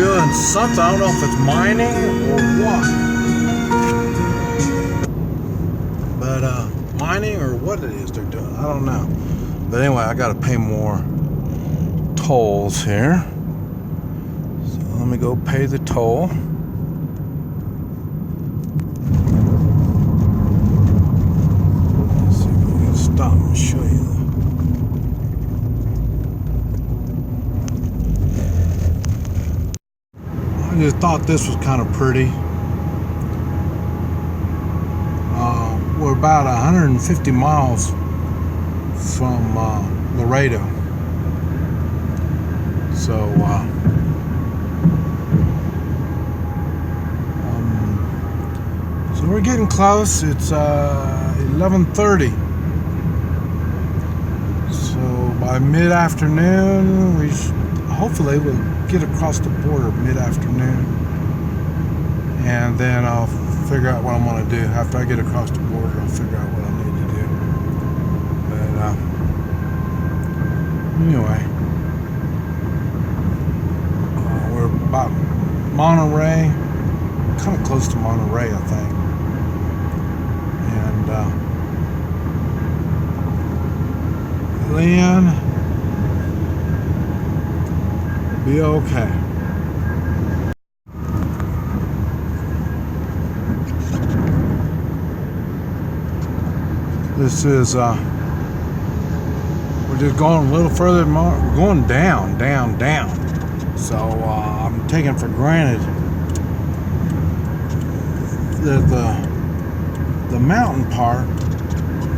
doing something. I don't know if it's mining or what. But mining or what it is they're doing, I don't know. But anyway, I gotta pay more tolls here. So let me go pay the toll. Let's see if we can stop and show you. I just thought this was kind of pretty. We're about 150 miles from Laredo. So so we're getting close. It's 11:30. So by mid-afternoon, hopefully we'll get across the border mid-afternoon, and then I'll figure out what I'm going to do. After I get across the border, I'll figure out what I need to do. But anyway, we're about Monterey, kind of close to Monterey, I think. And then be okay. This is we're just going a little further. We're going down. So I'm taking for granted that the mountain part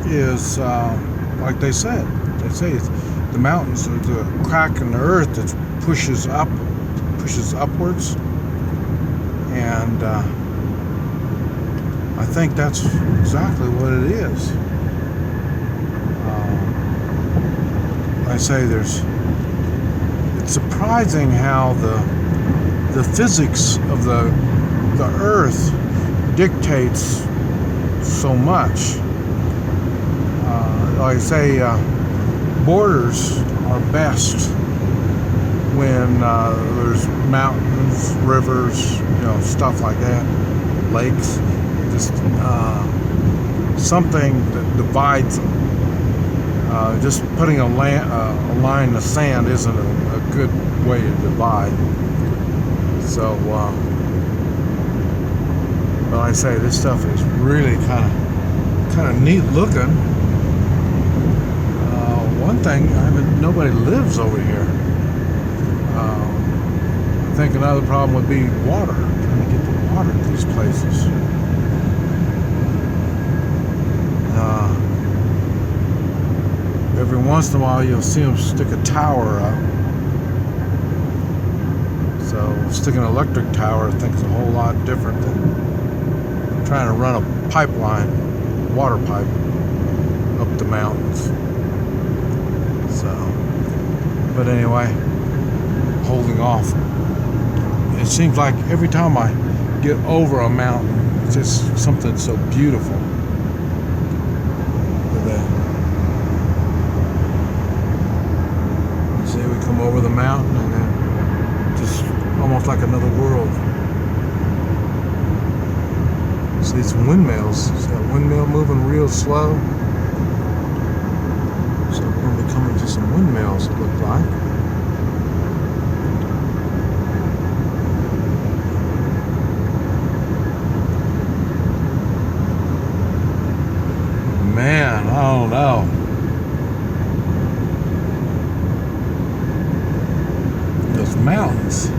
is like they said. They say the mountains are the crack in the earth that pushes upwards, and I think that's exactly what it is. I say it's surprising how the physics of the earth dictates so much. Like I say, borders are best when there's mountains, rivers, stuff like that, lakes, just something that divides them. Just putting a line in the sand isn't a good way to divide. So, but like I say, this stuff is really kind of neat looking. One thing, nobody lives over here. I think another problem would be water. Trying to get the water to these places. Every once in a while you'll see them stick a tower up. So sticking an electric tower I think is a whole lot different than trying to run a pipeline, water pipe, up the mountains. So, but anyway, holding off. It seems like every time I get over a mountain, it's just something so beautiful. Come over the mountain and then just almost like another world. See some windmills. See that windmill moving real slow? So we're going to be coming to some windmills, it looked like. Man, I don't know. Mountains. I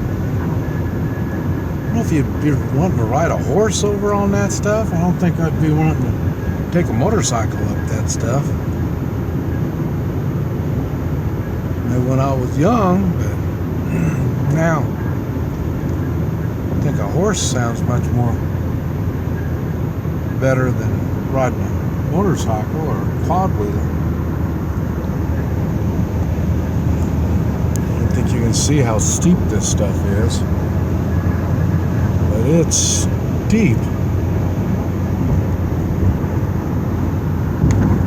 don't know if you're wanting to ride a horse over on that stuff. I don't think I'd be wanting to take a motorcycle up that stuff. Maybe when I was young, but now I think a horse sounds much more better than riding a motorcycle or a quad wheeler. You can see how steep this stuff is, but it's steep.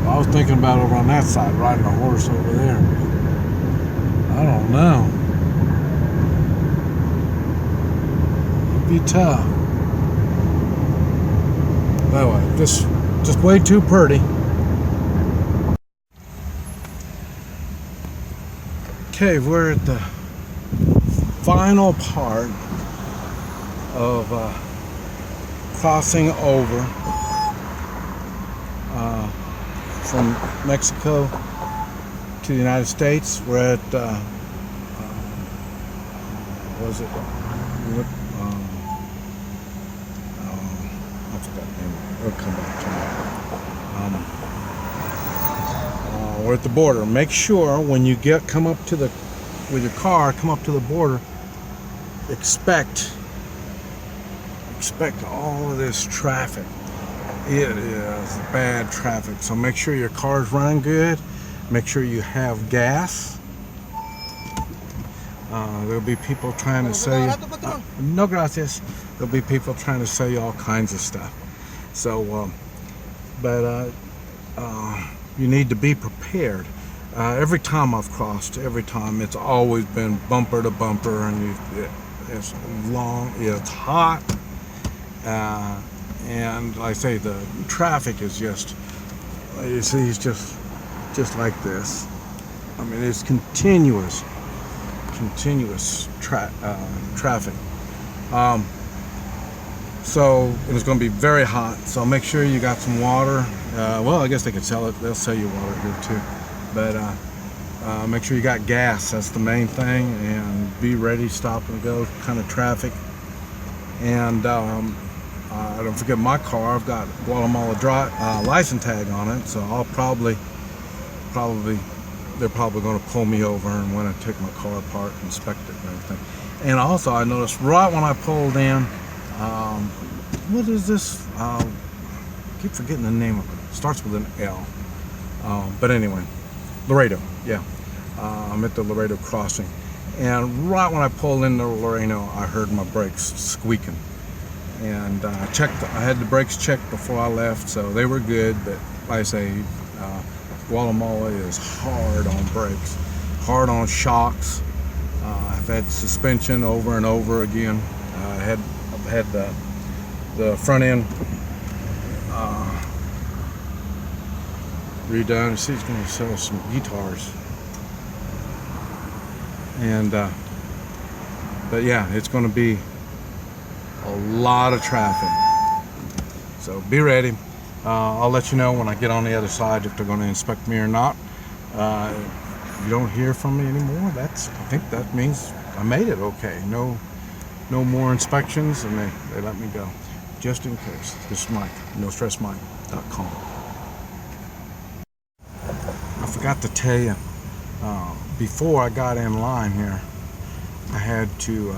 I was thinking about over on that side, riding a horse over there. I don't know. be tough. Anyway, just way too pretty. Okay, we're at the final part of crossing over from Mexico to the United States. We're at what was it? I forgot the name. It'll come back to me. We're at the border. Make sure when you come up to the with your car, come up to the border. Expect all of this traffic. It is bad traffic. So make sure your car's running good. Make sure you have gas. There'll be people trying to sell you. No gracias. There'll be people trying to sell you all kinds of stuff. So, you need to be prepared. Every time I've crossed, it's always been bumper to bumper, and it's long, it's hot, and like I say, the traffic is just, you see, it's just like this. I mean, it's continuous traffic. So it's going to be very hot. So make sure you got some water. Well, I guess they could sell it. They'll sell you water here too. But make sure you got gas. That's the main thing. And be ready, stop and go kind of traffic. And don't forget my car. I've got Guatemala license tag on it. So I'll probably they're probably going to pull me over and want to take my car apart, inspect it and everything. And also I noticed right when I pulled in, what is this? I keep forgetting the name of it. It starts with an L. But anyway, Laredo, yeah. I'm at the Laredo crossing. And right when I pulled into Laredo, I heard my brakes squeaking. And I had the brakes checked before I left, so they were good. But like I say, Guatemala is hard on brakes, hard on shocks. I've had suspension over and over again. I've had the front end redone. You see, he's going to sell us some guitars. And but yeah, it's going to be a lot of traffic. So be ready. I'll let you know when I get on the other side if they're going to inspect me or not. If you don't hear from me anymore, I think that means I made it okay. No more inspections, and they let me go. Just in case. This is Mike, NoStressMike.com. I forgot to tell you, before I got in line here, I had to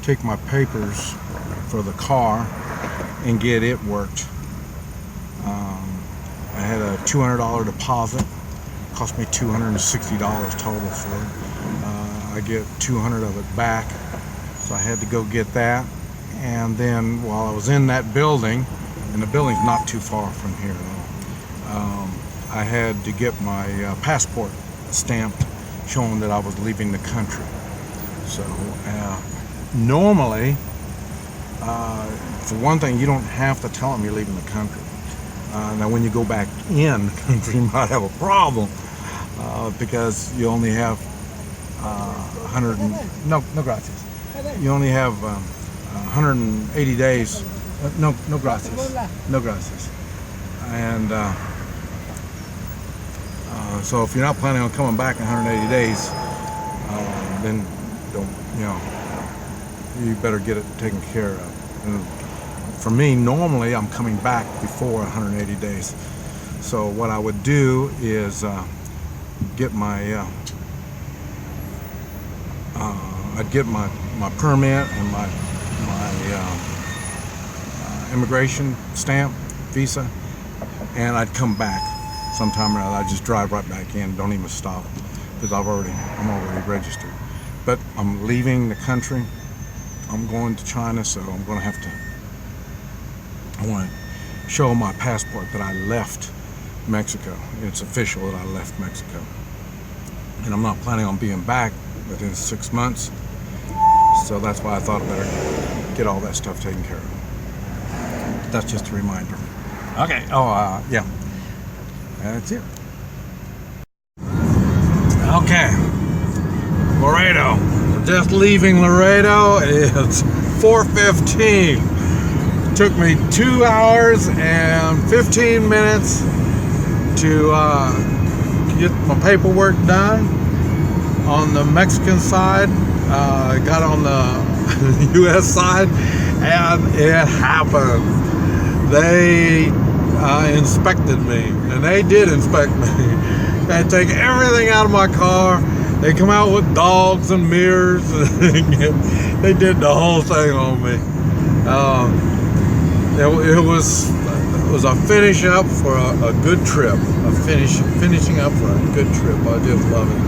take my papers for the car and get it worked. I had a $200 deposit. It cost me $260 total for it. I get $200 of it back, so I had to go get that. And then while I was in that building, and the building's not too far from here though, I had to get my passport stamped showing that I was leaving the country. So normally, for one thing, you don't have to tell them you're leaving the country. Now when you go back in the country, you might have a problem because you only have 100 no gracias. You only have 180 days. No gracias. No gracias. And so if you're not planning on coming back in 180 days, then you better get it taken care of. And for me, normally I'm coming back before 180 days. So what I would do is get my I'd get my permit and my immigration stamp, visa, and I'd come back sometime or other. I'd just drive right back in, don't even stop, because I'm already registered. But I'm leaving the country. I'm going to China, so I'm going to have to. I want to show my passport that I left Mexico. It's official that I left Mexico, and I'm not planning on being back within 6 months. So that's why I thought I better get all that stuff taken care of. That's just a reminder. Okay. Oh, yeah. That's it. Okay. Laredo. We're just leaving Laredo. It's 4:15. It took me 2 hours and 15 minutes to get my paperwork done on the Mexican side. I got on the US side, and it happened. They inspected me, and they did inspect me. They take everything out of my car. They come out with dogs and mirrors. They did the whole thing on me. It was a finish up for a good trip. Finishing up for a good trip. I just love it.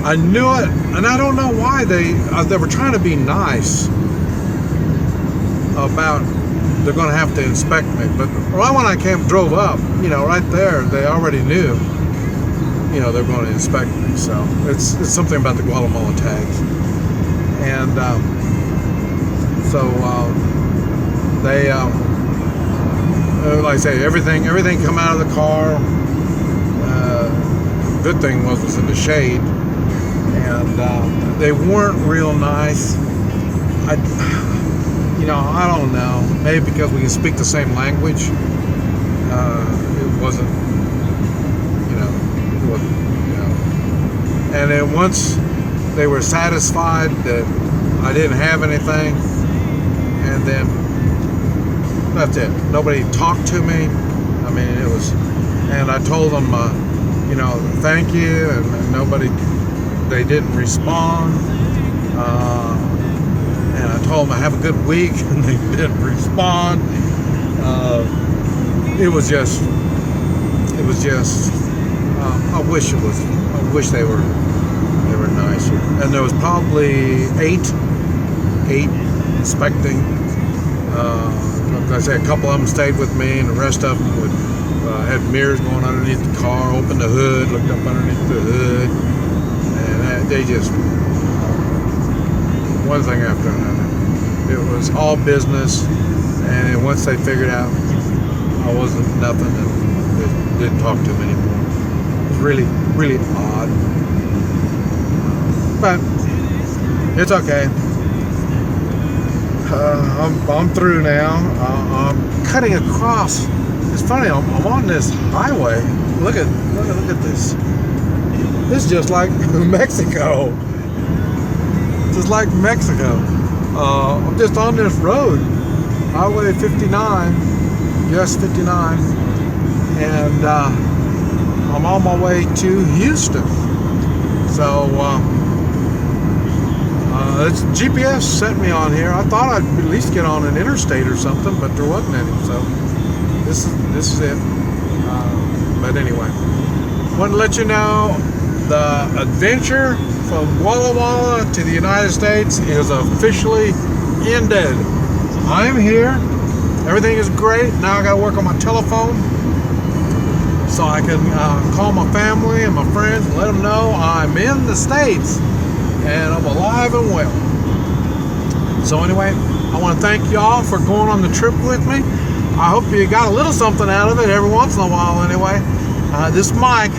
I knew it, and I don't know why they were trying to be nice about they're going to have to inspect me. But right when I drove up, right there, they already knew, they're going to inspect me. So it's something about the Guatemala tags, and they, like I say, everything come out of the car. Good thing was in the shade, and they weren't real nice. I don't know. Maybe because we can speak the same language. It wasn't. And then once they were satisfied that I didn't have anything, and then that's it. Nobody talked to me. I mean, it was, and I told them, thank you, and they didn't respond. And I told them I have a good week, and they didn't respond. It was just. I wish they were nicer. And there was probably eight inspecting. Like I say, a couple of them stayed with me, and the rest of them had mirrors going underneath the car, opened the hood, looked up underneath the hood, and they just, one thing after another. It was all business, and once they figured out I wasn't nothing, and they didn't talk to me anymore. It was really, really odd. But it's okay. I'm through now. I'm cutting across. It's funny. I'm on this highway. Look at this. This is just like Mexico. Just like Mexico. I'm just on this road, Highway 59, US 59, and I'm on my way to Houston. So it's GPS set me on here. I thought I'd at least get on an interstate or something, but there wasn't any. So this is it. But anyway, want to let you know the adventure from Guatemala to the United States is officially ended. I'm here. Everything is great. Now I got to work on my telephone so I can call my family and my friends and let them know I'm in the States and I'm alive and well. So anyway, I want to thank y'all for going on the trip with me. I hope you got a little something out of it every once in a while anyway. This is Mike,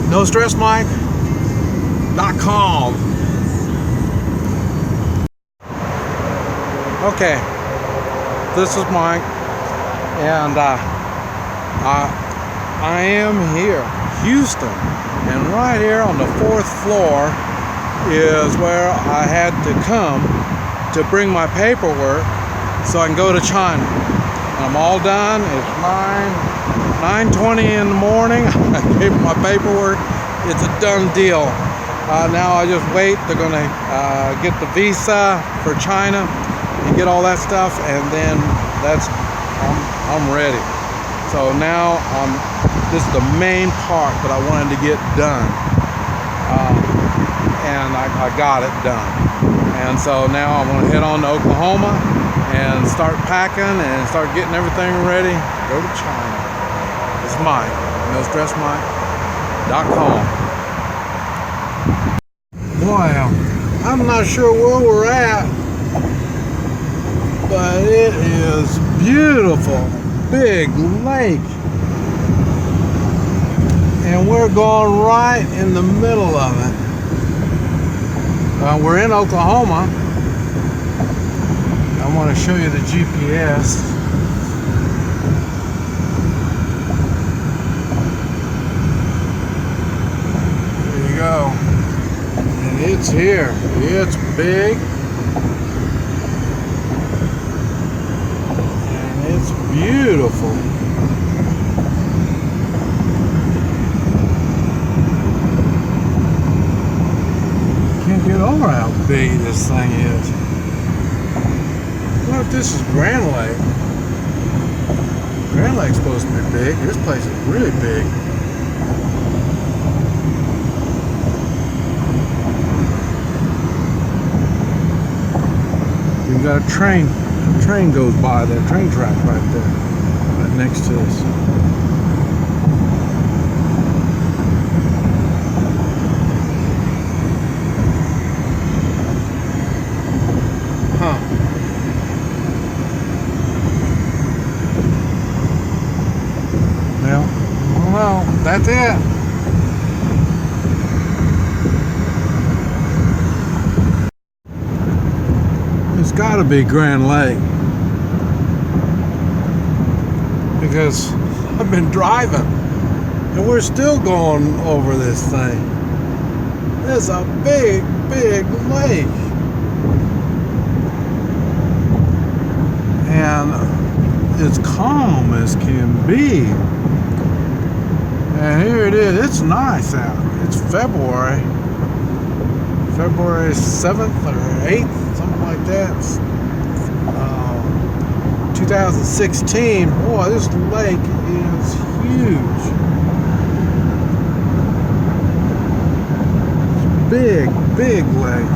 NoStressMike.com. Okay, this is Mike, and I am here, Houston, and right here on the 4th floor is where I had to come to bring my paperwork so I can go to China. I'm all done. It's 9:20 in the morning. I gave my paperwork. It's a done deal. Now I just wait. They're gonna get the visa for China and get all that stuff, and then I'm ready. So now this is the main part that I wanted to get done, and I got it done. And so now I'm gonna head on to Oklahoma and start packing and start getting everything ready. Go to China. It's Mike, NoStressMike.com. Boy, I'm not sure where we're at, but it is beautiful. Big lake. And we're going right in the middle of it. We're in Oklahoma. I want to show you the GPS. There you go. And it's here. It's big. And it's beautiful. Can't get over how big this thing is. I wonder if this is Grand Lake. Grand Lake's supposed to be big. This place is really big. We've got a train. A train goes by there. Train track right there, right next to us. Well, that's it. It's got to be Grand Lake, because I've been driving and we're still going over this thing. It's a big, big lake. And it's calm as can be. And here it is. It's nice out. It's February 7th or 8th, something like that. 2016. Boy, this lake is huge. It's big, big lake.